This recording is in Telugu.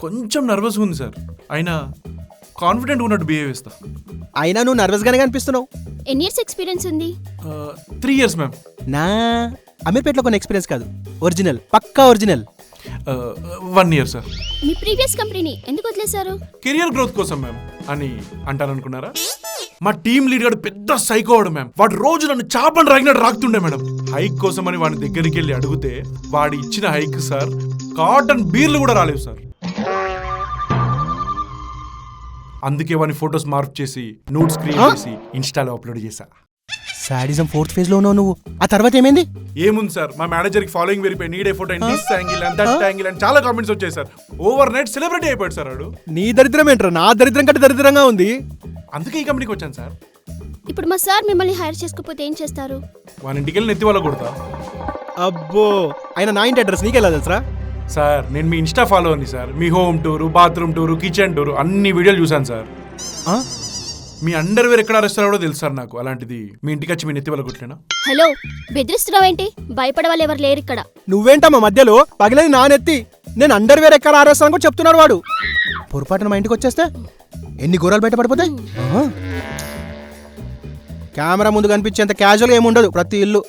కొంచెం నర్వస్గా ఉంది సార్. అయినా కాన్ఫిడెంట్గా ఉన్నట్టు బిహేవ్ చేస్తా. అయినా నువ్వు నర్వస్గానే కనిపిస్తున్నావు. ఎన్ని ఇయర్స్ ఎక్స్పీరియన్స్ ఉంది? 3 years మ్యామ్. నా అమీర్పేటలో కొన్ని ఎక్స్పీరియన్స్ కాదు, ఒరిజినల్, పక్కా ఒరిజినల్. 1 year sir. మీ ప్రీవియస్ కంపెనీని ఎందుకు వదిలేశారు? కెరియర్ గ్రోత్ కోసం మ్యామ్ అని అంటారనుకున్నారా? మా టీమ్ లీడ్ గారు పెద్ద సైకోవాడు మ్యామ్. వాడు రోజు నన్ను చాపని రాగినట్టు రాకుతుండే మేడం. హైక్ కోసం అని వాడి దగ్గరికి వెళ్ళి అడిగితే వాడి ఇచ్చిన హైక్ సార్ కాటన్ బీర్లు కూడా రాలేవు సార్. అందుకే వాని ఫొటోస్ మార్క్ చేసి నోట్స్ క్రియేట్ చేసి ఇన్స్టాలో అప్లోడ్ చేశా. సాడిజం 4th phase లో ఉన్నావు నువ్వు. ఆ తర్వాత ఏమైంది? ఏముంది సార్, మా మేనేజర్ కి ఫాలోయింగ్ పెరిగిపోయి నీడే photo and this angle and that angle and చాలా కామెంట్స్ వచ్చాయి సార్. ఓవర్ నైట్ సెలబ్రిటీ అయిపోయాడు సార్ వాడు. నీ దరిద్రం ఏంట్రా, నా దరిద్రం కంటే దరిద్రంగా ఉంది. అందుకే ఈ కంపెనీకి వచ్చాను సార్. ఇప్పుడు మా సార్ మిమ్మల్ని హైర్ చేసుకోకపోతే ఏం చేస్తారు? వాని ఇంటికి వెళ్ళి నెత్తి వాళ్ళ కొడతా. అబ్బో, అయినా నా ఇంటి అడ్రస్ నీకెలా తెలుసా? సార్ నేను మీ ఇన్స్టా ఫాలో అని సార్. మీ home tour, bathroom tour, kitchen tour అన్ని వీడియోలు చూసాను సార్. మీ అండర్వేర్ ఎక్కడ అరెస్ట్ అవ్వడో తెలుసు సార్ నాకు. అలాంటిది మీ ఇంటికి వచ్చి మీ నెత్తి వాళ్ళ కొట్లేనా? హలో, బెదిరిస్తున్నావేంటి? భయపడే వాళ్ళు ఎవరు లేరు ఇక్కడ. నువ్వేంటమ్మా మధ్యలో? పగిలేది నా నెత్తి. నేను అండర్వేర్ ఎక్కడ ఆరేస్తాను కూడా చెప్తున్నాడు వాడు. పొరపాటున మా ఇంటికి వచ్చేస్తే ఎన్ని ఘోరాలు బయట పడిపోతాయి. కెమెరా ముందు కనిపించేంత క్యాజువల్గా ఏముండదు ప్రతి ఇల్లు.